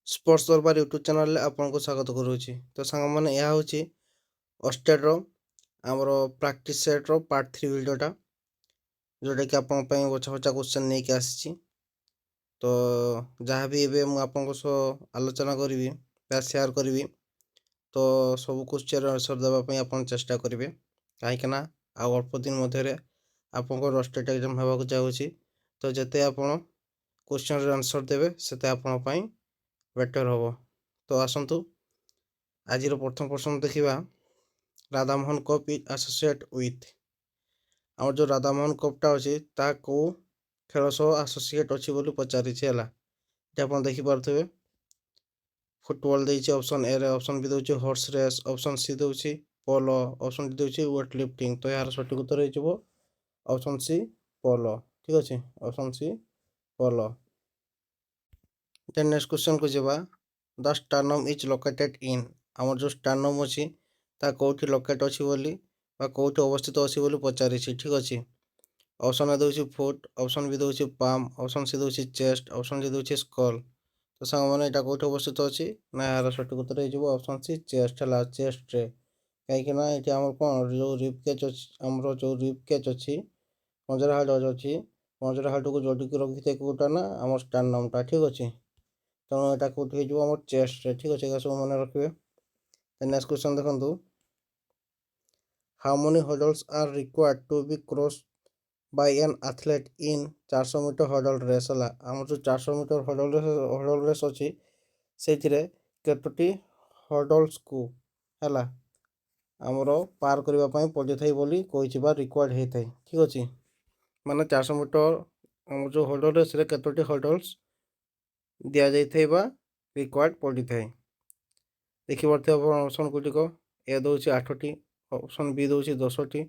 Sports ଦରବାର YouTube ଚ୍ୟାନେଲ୍ରେ ଆପଣଙ୍କୁ ସ୍ୱାଗତ କରୁଛି। ତ ସାଙ୍ଗମାନେ ଏହା ହେଉଛି ଅଷ୍ଟେଡ଼ର ଆମର ପ୍ରାକ୍ଟିସ୍ ସେଟ୍ର ପାର୍ଟ 3 ଭିଡ଼ିଓଟା, ଯେଉଁଟାକି ଆପଣଙ୍କ ପାଇଁ ବଛା ବଛା କ୍ୱେଶ୍ଚନ୍ ନେଇକି ଆସିଛି। ତ ଯାହା ବି ଏବେ ମୁଁ ଆପଣଙ୍କ ସହ ଆଲୋଚନା କରିବି ବା ସେୟାର କରିବି, ତ ସବୁ କ୍ୱେଶ୍ଚନ୍ର ଆନ୍ସର୍ ଦେବା ପାଇଁ ଆପଣ ଚେଷ୍ଟା କରିବେ, କାହିଁକିନା ଆଉ ଅଳ୍ପ ଦିନ ମଧ୍ୟରେ ଆପଣଙ୍କର ଅଷ୍ଟେଟ୍ ଏକ୍ଜାମ୍ ହେବାକୁ ଯାଉଛି। ତ ଯେତେ ଆପଣ କ୍ୱେଶ୍ଚନ୍ର ଆନ୍ସର୍ ଦେବେ ସେତେ ଆପଣଙ୍କ ପାଇଁ ବେଟର୍ ହେବ। ତ ଆସନ୍ତୁ ଆଜିର ପ୍ରଥମ ପ୍ରଶ୍ନ ଦେଖିବା। Radhamohan cup is associate with, ଆମର ଯେଉଁ ରାଧାମୋହନ କପ୍ଟା ଅଛି ତାହା କେଉଁ ଖେଳ ସହ ଆସୋସିଏଟ୍ ଅଛି ବୋଲି ପଚାରିଛି ହେଲା। ଏଠି ଆପଣ ଦେଖିପାରୁଥିବେ ଫୁଟବଲ୍ ଦେଇଛି ଅପସନ୍ ଏରେ, ଅପସନ୍ ବି ଦେଉଛି ହର୍ସ ରେସ୍, ଅପସନ୍ ସି ଦେଉଛି ପୋଲୋ, ଅପସନ୍ ଡି ଦେଉଛି ୱେଟ୍ ଲିଫ୍ଟିଂ। ତ ଏହାର ସଠିକ୍ ଉତ୍ତର ହେଇଯିବ ଅପସନ୍ ସି ପୋଲୋ। ଠିକ୍ ଅଛି, ଅପସନ୍ ସି ପୋଲୋ। ଦେନ୍ ନେକ୍ସଟ କ୍ୱେଶ୍ଚନକୁ ଯିବା। ଦ ଷ୍ଟାର୍ନମ୍ ଇଜ୍ ଲୋକେଟେଡ୍ ଇନ୍, ଆମର ଯେଉଁ ଷ୍ଟାର୍ନମ୍ ଅଛି ତା କେଉଁଠି ଲୋକେଟ୍ ଅଛି ବୋଲି ବା କେଉଁଠି ଅବସ୍ଥିତ ଅଛି ବୋଲି ପଚାରିଛି। ଠିକ୍ ଅଛି, ଅପସନ୍ ଏ ଦେଉଛି ଫୁଟ୍, ଅପସନ୍ ବି ଦେଉଛି ପାମ୍, ଅପସନ୍ ସି ଦେଉଛି ଚେଷ୍ଟ, ଅପସନ୍ ଡି ଦେଉଛି ସ୍କଲ୍। ତ ସାଙ୍ଗମାନେ ଏଇଟା କେଉଁଠି ଅବସ୍ଥିତ ଅଛି ନା ଏହାର ସଠିକ୍ ଉତ୍ତର ହେଇଯିବ ଅପସନ୍ ସି ଚେଷ୍ଟ ହେଲା, ଚେଷ୍ଟରେ। କାହିଁକିନା ଏଠି ଆମର କ'ଣ ଯେଉଁ ରିବ୍ କେଜ୍ ଅଛି, ଆମର ଯେଉଁ ରିବ୍ କେଜ୍ ଅଛି, ପଞ୍ଜରା ହାଡ଼ ଅଛି, ପଞ୍ଜରା ହାଡ଼କୁ ଯୋଡ଼ିକି ରଖିଥାଏ କେଉଁଟା ନା ଆମର ଷ୍ଟାର୍ନମ୍ଟା। ଠିକ୍ ଅଛି, ତେଣୁ ଏଇଟା କେଉଁଠି ହେଇଯିବ ଆମର ଚେଷ୍ଟରେ। ଠିକ୍ ଅଛି, ଏଇଟା ସବୁ ମନେ ରଖିବେ। ନେକ୍ସଟ କ୍ୱେଶ୍ଚନ୍ ଦେଖନ୍ତୁ। How many hurdles are required to be cross by an athlete in 400 metre hurdle race ହେଲା। ଆମର ଯେଉଁ 400 ମିଟର ହର୍ଡଲ୍ ରେସ୍ ଅଛି ସେଇଥିରେ କେତୋଟି ହର୍ଡଲ୍ସକୁ ହେଲା ଆମର ପାର କରିବା ପାଇଁ ପଡ଼ିଥାଏ ବୋଲି କହିଛି ବା ରିକ୍ୱାର୍ଡ ହେଇଥାଏ। ଠିକ୍ ଅଛି, ମାନେ 400 ମିଟର ଆମର ଯେଉଁ ହର୍ଡଲ୍ ରେସ୍ରେ କେତୋଟି ହର୍ଡଲ୍ସ ଦିଆଯାଇଥାଏ ବା ରିକ୍ୱାର୍ଡ ପଡ଼ିଥାଏ। ଦେଖିପାରୁଥିବେ ଆପଣ ଅପସନ୍ ଗୁଡ଼ିକ। ଏ ଦେଉଛି 8ଟି, ଅପସନ୍ ବି ଦେଉଛି 10ଟି,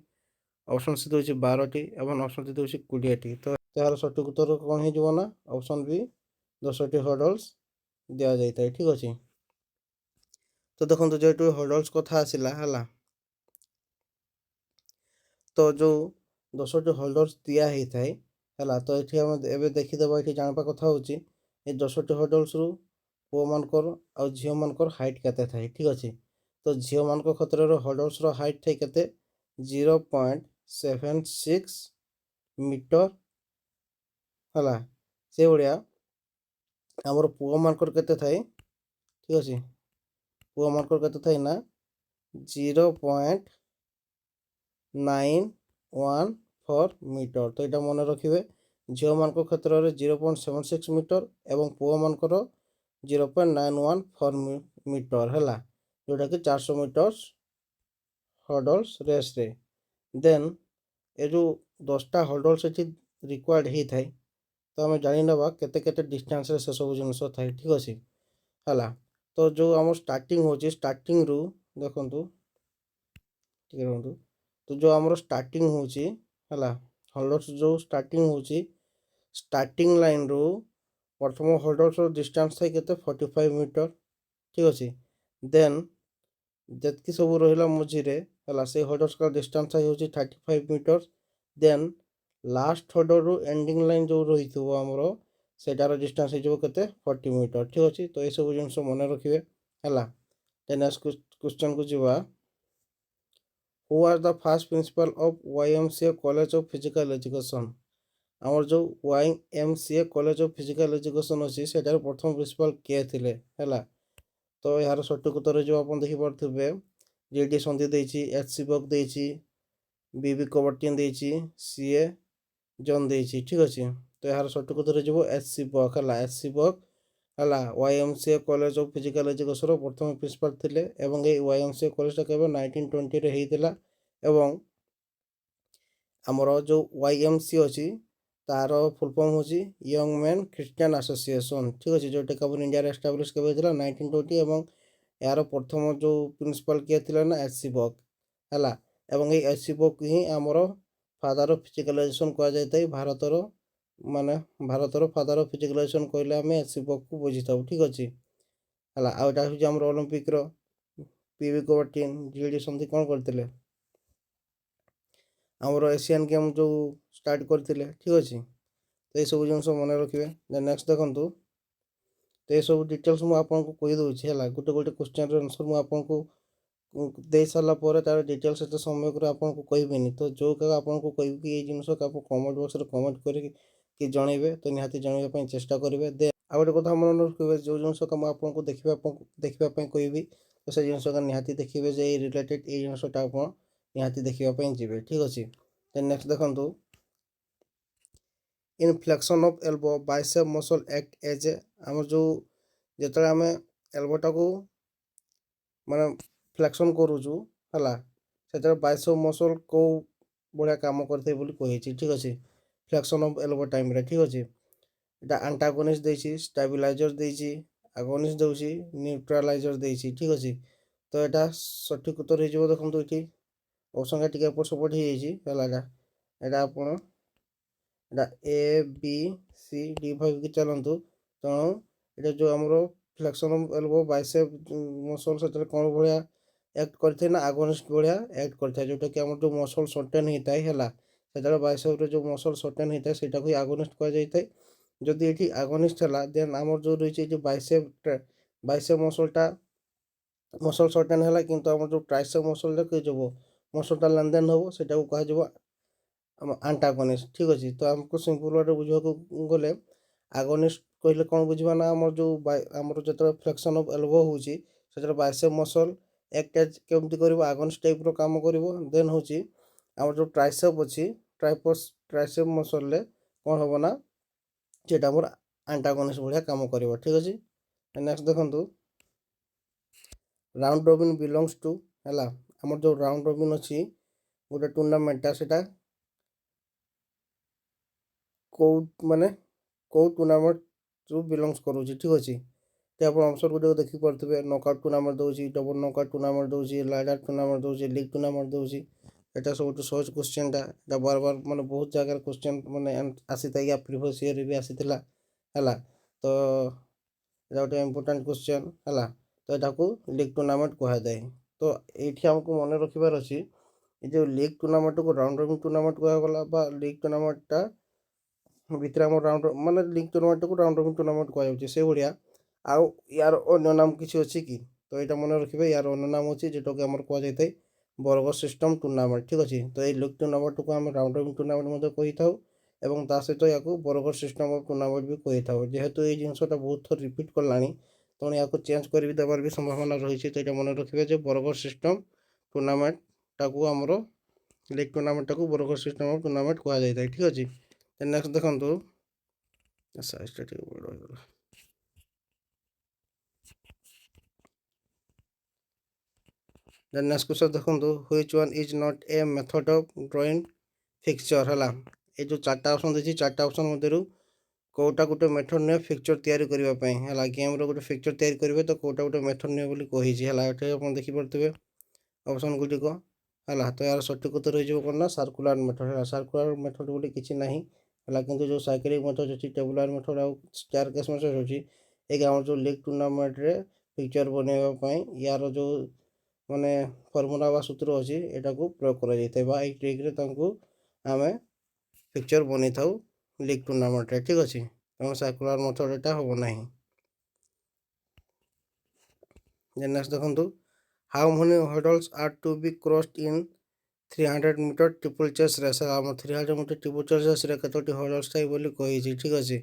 ଅପସନ୍ ସି ଦେଉଛି 12ଟି ଏବଂ ଅପସନ୍ ଡି ଦେଉଛି 20ଟି। ତ ଏହାର ସଠିକ୍ ଉତ୍ତର କ'ଣ ହେଇଯିବ ନା ଅପସନ୍ ବି 10ଟି ହର୍ଡଲ୍ସ ଦିଆଯାଇଥାଏ। ଠିକ୍ ଅଛି, ତ ଦେଖନ୍ତୁ ଯେହେତୁ ହର୍ଡଲ୍ସ କଥା ଆସିଲା ହେଲା, ତ ଯେଉଁ 10ଟି ହର୍ଡଲ୍ସ ଦିଆ ହେଇଥାଏ ହେଲା, ତ ଏଠି ଆମେ ଏବେ ଦେଖିଦେବା। ଏଠି ଜାଣିବା କଥା ହେଉଛି ଏ 10ଟି ହର୍ଡଲ୍ସରୁ ପୁଅମାନଙ୍କର ଆଉ ଝିଅମାନଙ୍କର ହାଇଟ୍ କେତେ ଥାଏ। ଠିକ୍ ଅଛି, ତ ଝିଅମାନଙ୍କ କ୍ଷେତ୍ରରେ ହର୍ଡଲ୍ସର ହାଇଟ୍ ଥାଏ କେତେ 0.76 ମିଟର ହେଲା। ସେଭଳିଆ ଆମର ପୁଅମାନଙ୍କର କେତେ ଥାଏ, ଠିକ୍ ଅଛି, ପୁଅମାନଙ୍କର କେତେ ଥାଏ ନା 0.914 ମିଟର। ତ ଏଇଟା ମନେ ରଖିବେ। ଝିଅମାନଙ୍କ କ୍ଷେତ୍ରରେ 0.76 ମିଟର ଏବଂ ପୁଅମାନଙ୍କର 0.914 ମିଟର ହେଲା, ଯେଉଁଟାକି 400 ମିଟର ହର୍ଡଲ୍ସ ରେସ୍ରେ। ଦେନ୍ ଏ ଯେଉଁ 10ଟା ହର୍ଡଲ୍ସ ଏଠି ରିକ୍ୱାର୍ଡ ହେଇଥାଏ, ତ ଆମେ ଜାଣିନେବା କେତେ କେତେ ଡିଷ୍ଟାନ୍ସରେ ସେସବୁ ଜିନିଷ ଥାଏ। ଠିକ୍ ଅଛି ହେଲା, ତ ଯେଉଁ ଆମର ଷ୍ଟାର୍ଟିଂ ହେଉଛି, ଷ୍ଟାର୍ଟିଂରୁ ଦେଖନ୍ତୁ ଟିକେ ରୁହନ୍ତୁ। ତ ଯେଉଁ ଆମର ଷ୍ଟାର୍ଟିଂ ହେଉଛି ହେଲା, ହର୍ଡଲ୍ସ ଯେଉଁ ଷ୍ଟାର୍ଟିଂ ହେଉଛି, ଷ୍ଟାର୍ଟିଂ ଲାଇନ୍ରୁ ପ୍ରଥମ ହର୍ଡଲ୍ସର ଡିଷ୍ଟାନ୍ସ ଥାଏ କେତେ 45 ମିଟର। ଠିକ୍ ଅଛି, ଦେନ୍ ଯେତିକି ସବୁ ରହିଲା ମଝିରେ ହେଲା, ସେଇ ହର୍ଡଲ୍ସର ଡିଷ୍ଟାନ୍ସ ହେଉଛି 35 ମିଟର। ଦେନ୍ ଲାଷ୍ଟ ହର୍ଡଲ୍ରୁ ଏଣ୍ଡିଂ ଲାଇନ୍ ଯେଉଁ ରହିଥିବ ଆମର, ସେଇଟାର ଡିଷ୍ଟାନ୍ସ ହେଇଯିବ କେତେ 40 ମିଟର। ଠିକ୍ ଅଛି, ତ ଏସବୁ ଜିନିଷ ମନେ ରଖିବେ ହେଲା। ଦେନ୍ ନେକ୍ସଟ କ୍ୱେଶ୍ଚନ୍କୁ ଯିବା। Who are the first principal of YMCA college of physical education, ଆମର ଯେଉଁ YMCA college of physical education ଅଛି ସେଟାର ପ୍ରଥମ ପ୍ରିନ୍ସିପାଲ୍ କିଏ ଥିଲେ ହେଲା। ତ ଏହାର ସଠିକ୍ ଉତ୍ତର ହେଇଯିବ, ଆପଣ ଦେଖିପାରୁଥିବେ GD ସନ୍ଧି ଦେଇଛି, HC ବକ୍ ଦେଇଛି, BB କବର୍ଟିନ୍ ଦେଇଛି, CA ଜନ୍ ଦେଇଛି। ଠିକ୍ ଅଛି, ତ ଏହାର ସଠିକ୍ ଉତ୍ତର ହେଇଯିବ HC ବକ୍ ହେଲା। HC ବକ୍ ହେଲା YMCA କଲେଜ ଅଫ୍ ଫିଜିକାଲ୍ ଏଜୁକେସନ୍ର ପ୍ରଥମ ପ୍ରିନ୍ସିପାଲ୍ ଥିଲେ ଏବଂ ଏଇ YMCA କଲେଜଟା କେବେ 1920ରେ ହେଇଥିଲା। ଏବଂ ଆମର ଯେଉଁ YMCA ଅଛି ତାର ଫୁଲ୍ ଫର୍ମ ହେଉଛି ୟଙ୍ଗ ମେନ୍ ଖ୍ରୀଷ୍ଟିଆନ୍ ଆସୋସିଏସନ୍। ଠିକ୍ ଅଛି, ଯେଉଁଟାକି ଆମର ଇଣ୍ଡିଆରେ ଏଷ୍ଟାବ୍ଲିଶ୍ କେବେ ହେଇଥିଲା 1920 ଏବଂ ଏହାର ପ୍ରଥମ ଯେଉଁ ପ୍ରିନ୍ସିପାଲ୍ କିଏ ଥିଲେ ନା HC ବକ୍ ହେଲା। ଏବଂ ଏଇ HC ବକ୍ ହିଁ ଆମର ଫାଦର୍ ଅଫ୍ ଫିଜିକାଲ୍ ଏଜୁକେସନ୍ କୁହାଯାଇଥାଏ। ଭାରତର ଫାଦର୍ ଅଫ୍ ଫିଜିକାଲ୍ ଏଜୁକେସନ୍ କହିଲେ ଆମେ HC ବକ୍କୁ ବୁଝିଥାଉ। ଠିକ୍ ଅଛି ହେଲା। ଆଉ ଏଇଟା ହେଉଛି ଆମର ଅଲିମ୍ପିକ୍ର PB କବର୍ଟିନ୍। GD ସନ୍ଧି କ'ଣ କରିଥିଲେ, ଆମର ଏସିଆନ୍ ଗେମ୍ ଯେଉଁ ଷ୍ଟାର୍ଟ କରିଥିଲେ। ଠିକ୍ ଅଛି, ତ ଏଇସବୁ ଜିନିଷ ମନେ ରଖିବେ। ଦେନ୍ ନେକ୍ସଟ ଦେଖନ୍ତୁ। तो ये सब डिटेल्स मुझे आपको कही दूसरी है गोटे गोटे क्वेश्चन आंसर मुझे आपको दे सारा पर तार डिटेल्स एत समय कर आपको कहबेनि तो जो आपको कह कि ये जिनस आप कमेंट बॉक्स कमेंट करके जनइबे तो निहाती जनवाई चेष्टा करेंगे दे आ गए कथा मन रखिए जो जिनस आपको देखापी कहबी तो से जिनस निहाती देखिए जे रिलेटेड ये जिनसटा आप निहाती देखापी जी ठीक अच्छे देन नेक्स्ट देखो in flexion of elbow bicep muscle act as a आम जो जिते आम एल्बोटा को माने फ्लेक्शन करूँ है से बाइसेप मसल को बढ़िया काम करते कही ठीक अच्छे फ्लेक्शन ऑफ एल्बो टाइम ठीक अच्छे এটা আন্টাগনিস্ট দিয়েছি স্টাবিলাইজর দিয়েছি আগনিস্ট দেছি নিউট্রালাইজর দিয়েছি ঠিক আছে তো এটা সঠিক উত্তর হয়ে যাব দেখুন এটি অপশনটা টিকে এপট সেপট হয়ে যাই এটা এটা আপনার এটা এ বি সি ডি ভাবিকি চলতু তেণু এটা যে আমার ফ্লেক্সন অফ এলবো বাইসেপ মসল সেটা কোণ ভায়া एक्ट करते ना আগনিস্ট ভায়া एक्ट करता जोटा कि आम जो मसल सर्टेन होता है সেটা বাইসেপ্রে जो मसल सर्टेन होता है सेटा को আগনিস্ট कह जाए যদি এটি আগনিস্ট হলা দেন আমার যে রয়েছে যে বাইসেপ মসল সর্টেন হলা কিন্তু আমার যে ট্রাইসেপ মসলটা কে যাব মসলটা লেনদেন হব সেটাকে কুহযাব আন্টাগনিস্ট ঠিক আছে তো আমাকে সিম্পল ওয়ার্ডে বুঝাকে গলে আগনিস্ট কহিলে কোণ বুঝবা না আমার যে আমার যেত ফ্লেক্সন অফ এলবো হচ্ছে সেটা বাইসেপ মসল একটা কেমতি করব আগনিস্ট টাইপর কাম করব দেন হচ্ছে আমার যে ট্রাইসেপ অছি ট্রাইসেপ মসলরে কোণ হব না যেটা আমার আন্টাগনিস্ট ভায়া কাম করব ঠিক আছে নেক্সট দেখন্তু রাউন্ড রবিন বিলংস টু है आमर जो राउंड रबिन अच्छी गोटे टूर्नामेंटा से कौ माने कौ टूर्नामेंट जो बिलंगस करुच्ची ठीक अच्छे तो आप आंसर गुड देखिपे नकआउट टूर्नामेंट दूसरी डबल नकआउट टूर्नामेंट दूसरी लाइडर टूर्नामेंट दूसरी लीग टूर्नामेंट दूसरी এটা सब सहज क्वेश्चनटा এটা बार बार মানে बहुत जगह क्वेश्चन মানে आसी था प्रिवियस ईयर भी आसी है तो এটা गोटे इम्पोर्टाट क्वेश्चन है तो यहाँ लीग टूर्नामेंट कहुए तो ये आमको मन रखार अच्छी जो लीग टूर्नामेंट को राउंड रबिन टूर्नामेंट कहगला लीग टूर्नामेंटा भितर आम राउंड माने लीग टूर्नामेंट को राउंड रबिन टूर्नामेंट कहुचे से भाया आउ यार अन्य नाम किसी अच्छी कि तो यहाँ मन रखिए यार अन्य नाम अच्छी जोटा कि आम कहुए बर्गर सिस्टम टूर्नामेंट ठीक अच्छे तो ये लीग टूर्नामेंट को आम राउंड रबिन टूर्नामेंट कही था एवं ता सहित या बर्गर सिस्टम ऑफ टूर्नामेंट भी कही था जेहेतु ये जिनसटा बहुत थर रिपीट कलानी तेणु या चेंज कर देवार भी संभावना रही तो ये मन रखिए बर्गर सिस्टम टूर्नामेंट टाक आमर लीग टूर्नामेंट टाक बर्गर सिस्टम ऑफ टूर्नामेंट कहुए ठीक अच्छे नेक्स्ट देखो साइजटा ठीक रहीगला देन नेक्स्ट क्वेश्चन देखो which one is not a method of drawing fixture है ये जो चार्टा ऑप्शन देखिए चार्टा ऑप्शन मध्य कौटा गोटे मेथड नुहे फिक्सचर तैयारी करने है गेम रोटे फिक्सचर तैयारी करेंगे तो कौटा गोटे मेथड नुहे कही है आप देखिपे ऑप्शन गुड़िक है तो यार सठिक उत्तर हो कौन ना सर्कुलर मेथड है सर्कुलर मेथड बोली किसी ना है कि जो साइक्लिक मेथड अच्छी टेबुलर मेथड आउ स्टेयरकेस मेथड अच्छी एक आम जो लीग टूर्नामेंट रे पिक्चर बनवाई यार जो माने फर्मुला व सूत्र अच्छी यहाँ को प्रयोग कर ट्रिक्रे आम पिक्चर बन था लीग टूर्नामेंट ठीक अच्छे तेना सर्कुलर मेथड यहाँ हम ना नेक्स्ट देखो how many hurdles are to be crossed in 300 metre triple chase race आम 300 मीटर ट्रिपल चेस रेस कतोटी हर्डल्स थाई बोली कही ठीक अच्छे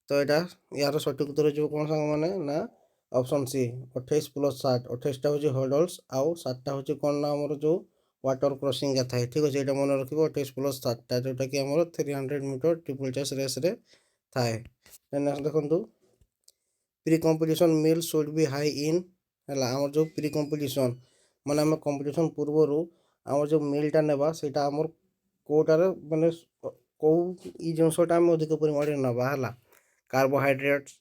तो यहाँ यार सठिक उत्तर हो कौन सांग मैंने ना ऑप्शन सी 28 + 7 28टा हूँ हर्डल्स आउ 7टा हूँ कौन ना आमर जो वाटर क्रॉसिंग थाए ठीक अच्छे यहाँ मन रखिए 28 + 7टा जोटा कि आम 300 मीटर ट्रिपल चेस रेस थाए नेक्स्ट देखो pre competition meal should be high in है आम जो प्री कंपिटिशन माने आम कंपिटिशन पूर्वर आम जो मीलटा नेबा सेटा आमर कोटार माने कौ जिनसटा आम अधिक परिमाण नवा है कार्बोहाइड्रेट्स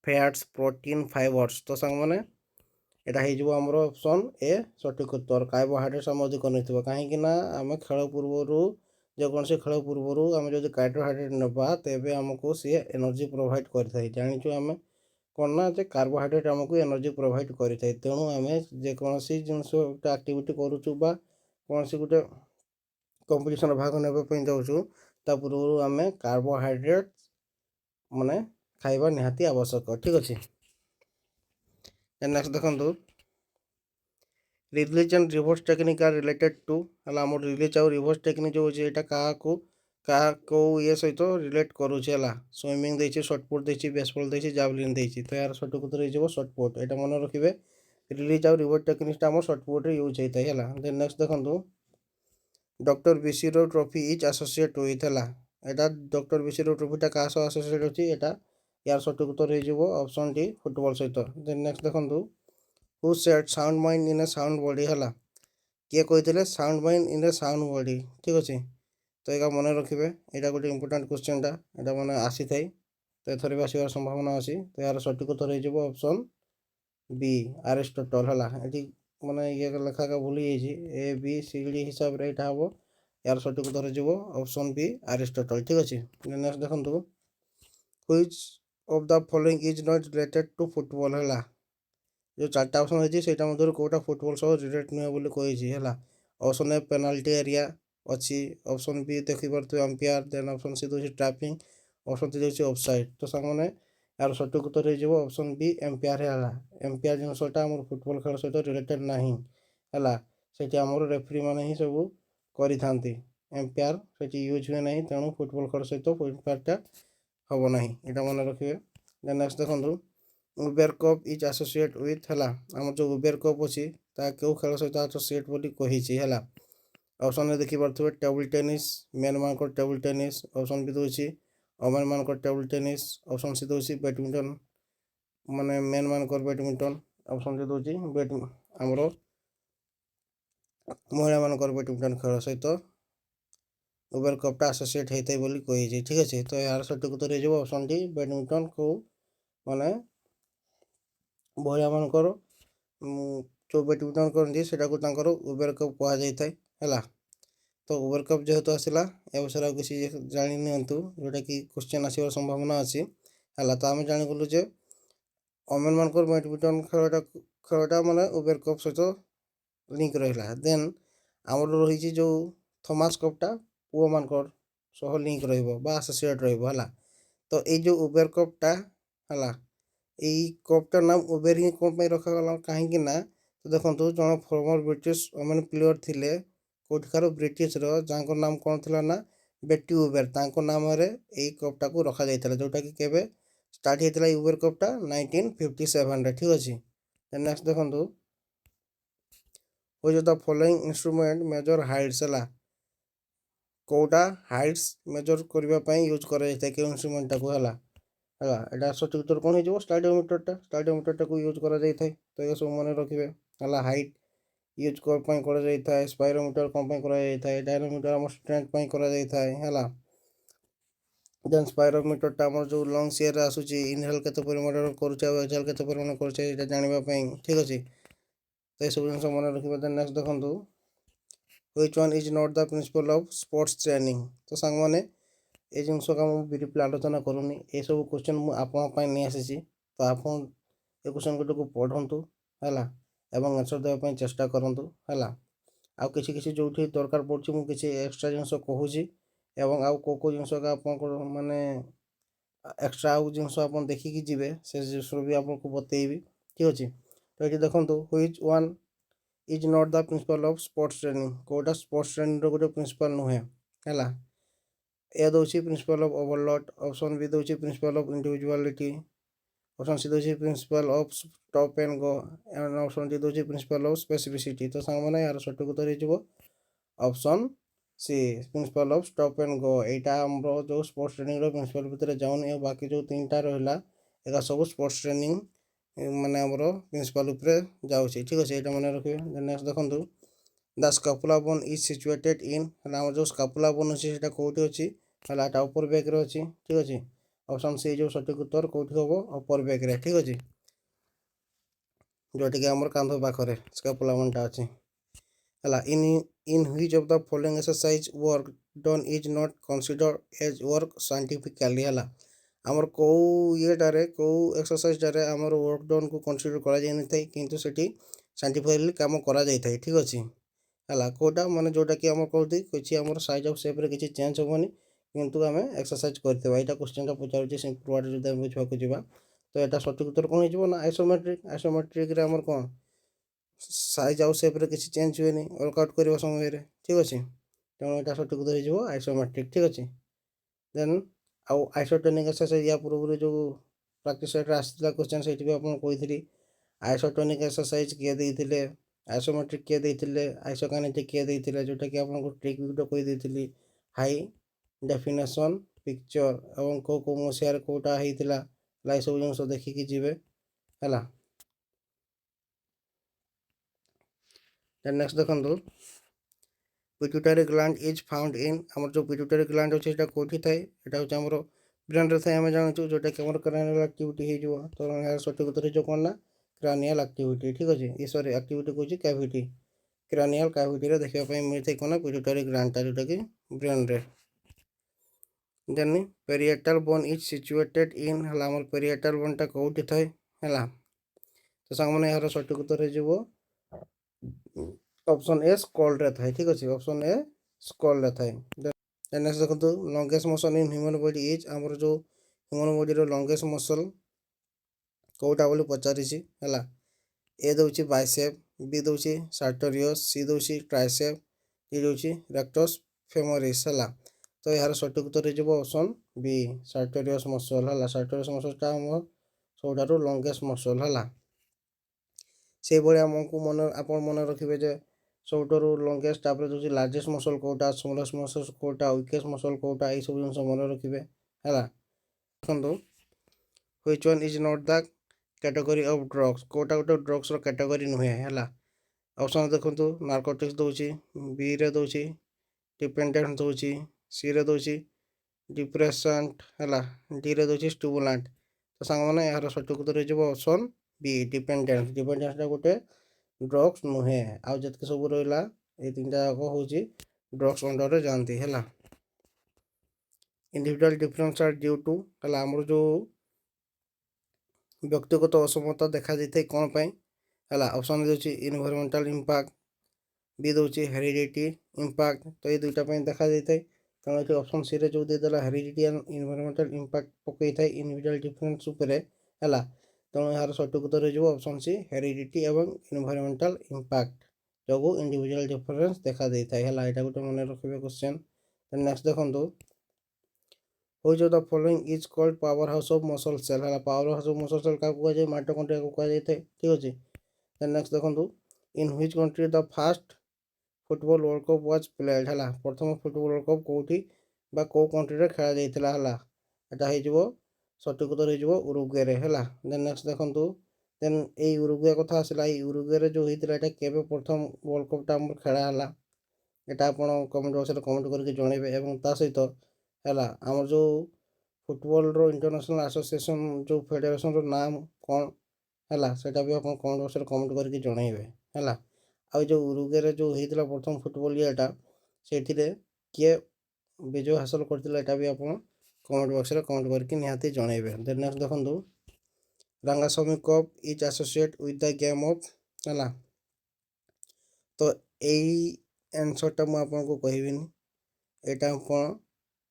फैट्स प्रोटीन फाइबर्स तो सांग मैंने यहाँ होमर ऑप्शन ए सठिक उत्तर कार्बोहाइड्रेट्स आम अधिक नहीं कहीं आम खेल पूर्वर जेकोसी खेल पूर्वर आम जो कार्बोहाइड्रेट नवा तेज आमको सी एनर्जी प्रोवाइड कर जाचु आम कौन ना कार्बोहाइड्रेट आमको एनर्जी प्रोवाइड करें तेणु आम जेकोसी जिनस एक्टिविटी करुचु कौन सी गोटे कंपिटिशन भाग नापी जाऊँ ता पूर्व आम कार्बोहाइड्रेट माने खाइबा निहाती आवश्यक ठीक अच्छे। ନେକ୍ସଟ ଦେଖନ୍ତୁ release and reverse technique R related two ହେଲା ଆମର ରିଲିଜ୍ ଆଉ ରିଭର୍ସ ଟେକ୍ନିକ୍ ଯେଉଁ ଅଛି ଏଇଟା କାହା କେଉଁ ଇଏ ସହିତ ରିଲେଟ୍ କରୁଛି ହେଲା ସୁଇମିଂ ଦେଇଛି ସର୍ଟପୁଟ୍ ଦେଇଛି ବେସବଲ୍ ଦେଇଛି ଜାଭଲିନ୍ ଦେଇଛି ତ ଏହାର ସଠିକ୍ ଉତ୍ତର ହେଇଯିବ ସର୍ଟପୁଟ୍ ଏଇଟା ମନେ ରଖିବେ ରିଲିଜ୍ ଆଉ ରିଭର୍ସ ଟେକ୍ନିକ୍ଟା ଆମର ସର୍ଟପୁଟ୍ରେ ୟୁଜ୍ ହେଇଥାଏ ହେଲା ଦେନ୍ ନେକ୍ସଟ ଦେଖନ୍ତୁ ଡକ୍ଟର ବିସିର ଟ୍ରଫି ଇଜ୍ ଆସୋସିଏଟ୍ ୱିଥ୍ ହେଲା ଏଇଟା ଡକ୍ଟର ବିସିର ଟ୍ରଫିଟା କାହା ସହ ଆସୋସିଏଟ୍ ଅଛି ଏଇଟା यार सठिक उत्तर हो ऑप्शन डी फुटबॉल सहित देन नेक्स्ट देखंतु who said sound mind in A sound body है किए कही sound mind in A sound body ठीक अच्छे तो यहाँ मन रखिए यहाँ गोटे इंपोर्टाट क्वेश्चनटा यहाँ मैंने आसी थाई तो एथर भी आसबार संभावना अच्छी तो यार सठिक उत्तर हो ऑप्शन बी एरिस्टोटल है ये मैंने ये लेखा का भूली जाइए ए बी सी डी हिसाब से यहाँ हम यार सठिक उत्तर हो ऑप्शन बी एरिस्टोटल ठीक अच्छे नेक्स्ट देखंतु which of the following is not related to football है जो चार्टा ऑप्शन होती है मध्य कौटा फुटबॉल सह रिलेट नुहे बोली कही है ऑप्शन ए पेनाल्टी एरिया अच्छी ऑप्शन बी देखिपे अंपायर देन ऑप्शन सी दूसरी ट्रैपिंग ऑप्शन सी दूसरी ऑफसाइड तो सामने यार सठिक उत्तर हो ऑप्शन बी एम्पायर है एम्पायर जिनसा आम फुटबॉल खेल सहित रिलेटेड ना है से आमर रेफरी मैंने ही सब करें एम्पायर से यूज हुए ना तेणु फुटबॉल खेल सहित एम्पायरटा हम ना यहाँ मन रखिए देन नेक्स्ट देखो Uber cup is associate with है आम जो उबेर कप अच्छी क्यों खेल सहित एसोसिएट बोली कही है ऑप्शन देखिपे टेबल टेनिस मेन मान टेबल टेनिस ऑप्शन भी दूसरी वमेन मान टेबल टेनिस ऑप्शन सी दूसरी बैडमिंटन माने मेन मान बैडमिंटन ऑप्शन सी दूसरी आमर महिला मान बैडमिंटन खेल सहित उबेर कपटा एसोसिएट होता है बोली कही ठीक अच्छे तो यार सठिक उत्तर हो ऑप्शन डी बैडमिंटन को माने महिला मानकर जो बैडमिंटन करती से उबेर कप कह जाए है तो उबेर कप जेहेतु आसला ए विषय आप किसी जानी नियंतु जोटा कि क्वेश्चन आसबार संभावना अच्छी है तो आम जाणीगलु जे वमेन मान बैडमिंटन खेलटा माने उबेर कप सहित लिंक रहा देन आमर रही जो थॉमस कपटा पुओ मान सह लिंक रसोसीएट रहा तो ये जो उबेर कपटा है यही कपटार नाम उबेर ही कौन रखागला कहीं ना तो देखो जो फॉर्मर ब्रिटिश वमेन प्लेयर थे कौटिकार ब्रिटिश जहाँ नाम कौन थी ना बेटी उबेर नाम यही कपटा को रखा जाता जोटा कि केवे स्टार्ट होता है उबेर कपटा 1957 ठीक अच्छे नेक्स्ट देखो which the following instrument major Heights है कौटा हाइट्स मेजर करने यूज कर इंस्ट्रूमेंटा को है यहाँ सठिक उत्तर कौन हो स्टाडियोमीटरटा को यूज कर तो ये सब मन रखिए है हाइट यूज कर स्पायरोमीटर कौन कर डायनोमीटर आम स्ट्रेंथ कर देन स्पायरोमीटरटा आम जो लंग्स एयर आसूँ इनहेल के परिमाण करेल के परिमाण कर जानापी ठीक अच्छे तो यह सब जिन मन रखिए देन नेक्स्ट देखो which one is not the principle of sports training तो सांग मैंने ये जिनस का मुझे ब्रीफली आलोचना करूनी ये सब क्वेश्चन मुझे नहीं आसी तो आप क्वेश्चन गुट पढ़ु है एवं आंसर देवाई चेष्टा करूँ है आउ कि जो दरकार पड़े मुझे एक्सट्रा जिनस कहूँ एवं आउ कौ जिनस आप माने एक्सट्रा आउ जिनस आप देखिकी जी से जिनस भी आपको बतेबी ठीक अच्छे तो ये देखो which one is not the principle of sports training कौटा स्पोर्ट्स ट्रेनिंग गोटे प्रिंसिपल नुहे है ए दूसरी principle of overload option B दूसरी principle of individuality option C दूसरी principle of stop and go and option D दूसरी principle of specificity तो सांग मैंने यार सठिक उत्तर हो option C principle of stop and go यहाँ जो स्पोर्ट्स ट्रेनिंग प्रिंसिपल भितर जाऊनी बाकी जो 3टा रहा एक सब स्पोर्ट्स ट्रेनिंग माने आमर प्रिंसिपल उपरे जाउछि ठीक अच्छे यहाँ मन रखिए नेक्स्ट देखो the scapula bone is situated इन आम जो स्कापुला बोन अच्छी कौटी अच्छी है अपर बैक रे अच्छी ठीक अच्छे ऑप्शन सी जो सठिक उत्तर कौटी हम अपर बैक रे ठीक अच्छे जोटा कि आम कांध पाखे स्कापुला बोनटा अच्छी है in which of the following exercise work done is not consider as work scientifically है आमर कौ येटारे कौ एक्सरसाइजटारे आमर वर्क डन को कंसीडर करा जाय न थाई किंतु सेठी साइंटिफिकली काम करा जाय थाई ठीक अछि हला कोटा माने जोटा कि आमर कहती किछि आमर साइज ऑफ शेप रे किछि चेंज होबनी किंतु आमे एक्सरसाइज करतेबा एटा क्वेश्चन टा पचारुछि सिंपल वर्ड जदि हम बुझबा को जिबा तो यहाँ सठिक उत्तर कौन हो ना आइसोमेट्रिक। आइसोमेट्रिक रे हमर कौन साइज आउ शेप रे किसी चेंज हुए नहीं वर्कआउट करबा समय रे ठीक अछि। तेणु यहाँ सठिक उत्तर हो आइसोमेट्रिक ठीक अछि। देन आउ आइसोटोनिक एक्सरसाइज या पूर्व जो प्रैक्टिस सेट आसला क्वेश्चन से भी आपन कहिथि आइसोटोनिक एक्सरसाइज किए देइथिले आइसोमेट्रिक किए देइथिले आइसोकाइनेटिक किए देइथिले जोटा कि आपन को ट्रिक वीडियो कहि देइथिली हाई डेफिनेशन पिक्चर एवं को मसियार कोटा हेइथिला लाई सब जिनस देखि कि जिवे हला। देन नेक्स्ट देखंतु pituitary gland is found in हमर जो पिट्यूटरी ग्लैंड अछि एटा कोठी थाए एटा होछ हमर ब्रेन रे थाए हम जानछु जोटा कि हमर क्रानियल एक्टिविटी हे जो तो यार सठिक उत्तर जो कोन ना क्रानियल एक्टिविटी ठीक अछि। ई सॉरी एक्टिविटी कहूची कैविटी क्रानियल कैविटी रे देखिबा पई मिलथै कोन पिट्यूटरी ग्लैंड ता जोटा कि ब्रेन रे। Then parietal bone is situated in हला हमर पेरिएटल बोन ता कोठी थाए हला। तो संग माने यार सठिक उत्तर हेजिवो ऑप्शन ए स्कल रे थाए ठीक अछि। ऑप्शन ए स्कल रे थाए। देन नेक्स्ट देखंतु longest muscle in human body is हमर जो ह्यूमन बॉडी रो लॉन्गेस्ट मसल कोटा बोली पचारिछि हला। ए दउछि बाइसेप बी दउछि सार्टोरियस सी दउछि ट्राइसेप डी दउछि रेक्टस फेमोरिस हला। तो यार सठिक उत्तर हेजिवो ऑप्शन बी सार्टोरियस मसल हला। सार्टोरियस मसल ता हमर सबटारो लॉन्गेस्ट मसल हला। से भले हमको मन आपन मन रखिबे जे सबटारो लॉन्गेस्ट तापर दउछि लार्जेस्ट मसल कोटा स्मॉलेस्ट मसल कोटा वीकेस्ट मसल कोटा ए सब जिनस मन रखिबे हला। देखंतु which one is not the category of drugs कोटा गोटे ड्रग्स रो कैटेगरी नुहे हला। ऑप्शन देखंतु नार्कोटिक्स दउछि बी रे दउछि डिपेंडेंट दउछि सी रे दउछि डिप्रेसेंट हला डी रे दउछि स्टिमुलेंट। तो संग माने यार सठिक उत्तर हे जबो ऑप्शन बी डिपेंडेंट। डिपेंडेंट ता गोटे ड्रग्स नुहे आ जतके सब रहला ए तीनटा को होछि ड्रग्स अंडर रे जानती हला। Individual difference are due to हला हमर जो व्यक्तिगत असमता देखा जैथे कोन पई हला। ऑप्शन दउछि एनवायरमेंटल इंपैक्ट बी दउछि हेरिडिटी इंपैक्ट तो ए दुइटा पई देखा जैथे कारण एठी ऑप्शन सी रे जो दे देला हेरिडिटी एंड एनवायरमेंटल इंपैक्ट पकई थाए इंडिविजुअल डिफरेंस ऊपर हला। तो यार सठिक उत्तर हो ऑप्शन सी हेरिडिटी एवं एनवायरमेंटल इंपैक्ट जो इंडिविजुअल डिफरेंस देखा देता है हला। एटा गोटे मन रखिबे क्वेश्चन। देन नेक्स्ट देखंतु which of the following is called powerhouse of muscle cell हला। Powerhouse of muscle cell का को जाय माइटोकॉन्ड्रिया को कहा जाय ठीक अछि। देन नेक्स्ट देखंतु in which country the first football world cup was played हला। प्रथम फुटबॉल वर्ल्ड कप कोठी बा को कंट्री रे खेला जायतिला हला। एटा हे जबो सठिक उत्तर हे जबो उरुग्वे रे हला। देन नेक्स्ट देखंतु देन ए उरुग्वे कथा आसला ए उरुग्वे रे जो हेतिला एटा केबे प्रथम वर्ल्ड कप ता हमर खेला हला एटा आपण कमेंट बॉक्स रे कमेंट करके जणेबे एवं ता सहित हला हमर जो फुटबॉल रो इंटरनेशनल एसोसिएशन जो फेडरेशन रो नाम कोन हला सेटा भी आपण कमेंट बॉक्स रे कमेंट करके जणेबे हला। आ जो उरुग्वे रे जो हेतिला प्रथम फुटबॉल इयाटा सेथिरे के विजय हासिल करथिला एटा भी आपण कमेंट बॉक्स रे कमेंट करके निहाती जणेबे। देन नेक्स्ट देखंतु Rangaswamy cup is associate with the game of हला। तो एई आंसर टा मु आपन को कहिबिनी एटा आपण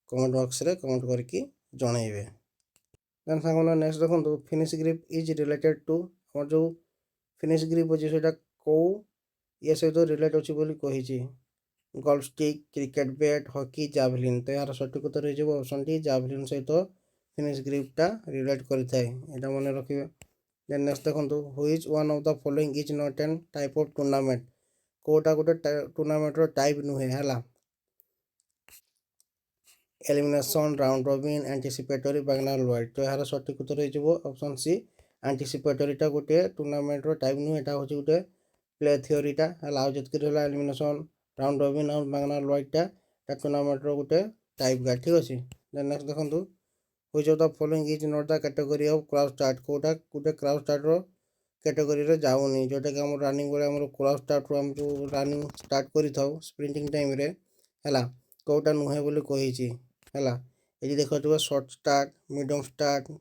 कमेंट बॉक्स रे कमेंट करके जणेबे। देन सांगना नेक्स्ट देखंतु finish grip is related to hammer जो फिनिश ग्रिप अछि सेटा को ये से तो रिलेट अछि बोली कहिछि golf stick cricket bat hockey javelin. तो यार सठिक उत्तर हे जबो ऑप्शन डी जावलिन से तो फिनिश ग्रिप टा रिलेट करिथाय एटा मन रखिबे। देन नेक्स्ट देखंतु which one of the following is not an type of tournament कोटा गोटे टूर्नामेंट रो टाइप नुहे हला। Elimination round robin anticipatory final wide. तो यार सठिक उत्तर हे जबो ऑप्शन सी एंटीसिपेटरी टा गोटे टूर्नामेंट रो टाइप नु एटा होची गोटे प्ले थ्योरी टा हला। जतके रहला एलिमिनेशन राउंड रॉबिन और फाइनल वाइड टा टूर्नामेंट रो गोटे टाइप गा ठीक अछि। देन नेक्स्ट देखंतु which of the following is not the category of crouch start कोटा गोटे क्राउच स्टार्ट रो कैटेगरी रे जाउनी जोटा कि हम रनिंग बेले हम क्राउच स्टार्ट रो हम जो रनिंग स्टार्ट करि थाउ स्प्रिंटिंग टाइम रे हला कोटा नुहे बोली कहिछि हला। एजी देखथबो short start medium start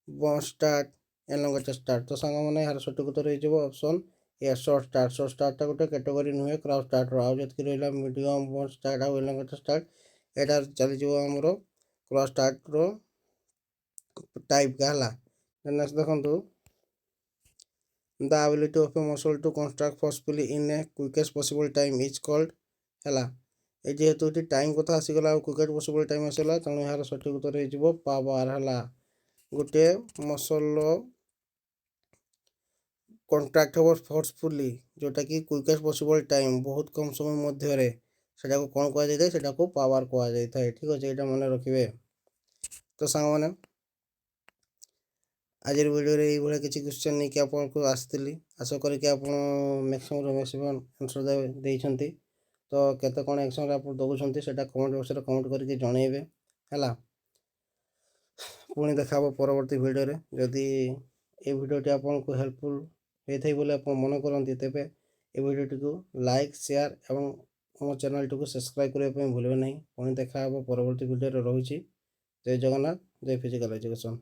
bond start elongated start. तो संग माने यार सठिक उत्तर हे जबो option A short start. Short start ता गोटे कैटेगरी नुहे क्राउच स्टार्ट रो आ जतके रहला मीडियम बॉन्ड स्टार्ट आ एलोंगेटेड स्टार्ट एटा चली जबो हमरो क्राउच स्टार्ट रो टाइप का हला। ନେକ୍ସଟ ଦେଖନ୍ତୁ the ability of a muscle to contract forcefully in a quickest possible time is called ହେଲା। ଏ ଯେହେତୁ ଏଠି ଟାଇମ୍ କଥା ଆସିଗଲା ଆଉ କ୍ୱିକେଷ୍ଟ ପସିବଲ୍ ଟାଇମ୍ ଆସିଗଲା, ତେଣୁ ଏହାର ସଠିକ୍ ଉତ୍ତର ହେଇଯିବ ପାୱାର ହେଲା। ଗୋଟିଏ ମସଲ୍ର କଣ୍ଟ୍ରାକ୍ଟ ହେବ ଫୋର୍ସଫୁଲି, ଯେଉଁଟାକି କ୍ୱିକେଷ୍ଟ ପସିବଲ୍ ଟାଇମ୍ ବହୁତ କମ୍ ସମୟ ମଧ୍ୟରେ, ସେଟାକୁ କ'ଣ କୁହାଯାଇଥାଏ? ସେଟାକୁ ପାୱାର କୁହାଯାଇଥାଏ। ଠିକ୍ ଅଛି, ଏଇଟା ମନେ ରଖିବେ। ତ ସାଙ୍ଗମାନେ ଆଜିର ଭିଡ଼ିଓରେ ଏଇଭଳିଆ କିଛି କ୍ୱେଶ୍ଚନ୍ ନେଇକି ଆପଣଙ୍କୁ ଆସିଥିଲି। ଆଶା କରିକି ଆପଣ ମ୍ୟାକ୍ସିମମ୍ ଆନ୍ସର୍ ଦେଇଛନ୍ତି। ତ କେତେ କ'ଣ ଆନ୍ସର୍ ଆପଣ ଦେଉଛନ୍ତି ସେଇଟା କମେଣ୍ଟ ବକ୍ସରେ କମେଣ୍ଟ କରିକି ଜଣାଇବେ ହେଲା। ପୁଣି ଦେଖା ହେବ ପରବର୍ତ୍ତୀ ଭିଡ଼ିଓରେ। ଯଦି ଏ ଭିଡ଼ିଓଟି ଆପଣଙ୍କୁ ହେଲ୍ପଫୁଲ୍ ହେଇଥାଏ ବୋଲି ଆପଣ ମନେ କରନ୍ତି, ତେବେ ଏ ଭିଡ଼ିଓଟିକୁ ଲାଇକ୍, ସେୟାର ଏବଂ ଆମ ଚ୍ୟାନେଲଟିକୁ ସବସ୍କ୍ରାଇବ୍ କରିବା ପାଇଁ ଭୁଲିବେ ନାହିଁ। ପୁଣି ଦେଖା ହେବ ପରବର୍ତ୍ତୀ ଭିଡ଼ିଓରେ। ରହୁଛି। ଜୟ ଜଗନ୍ନାଥ, ଜୟ ଫିଜିକାଲ୍ ଏଜୁକେସନ୍।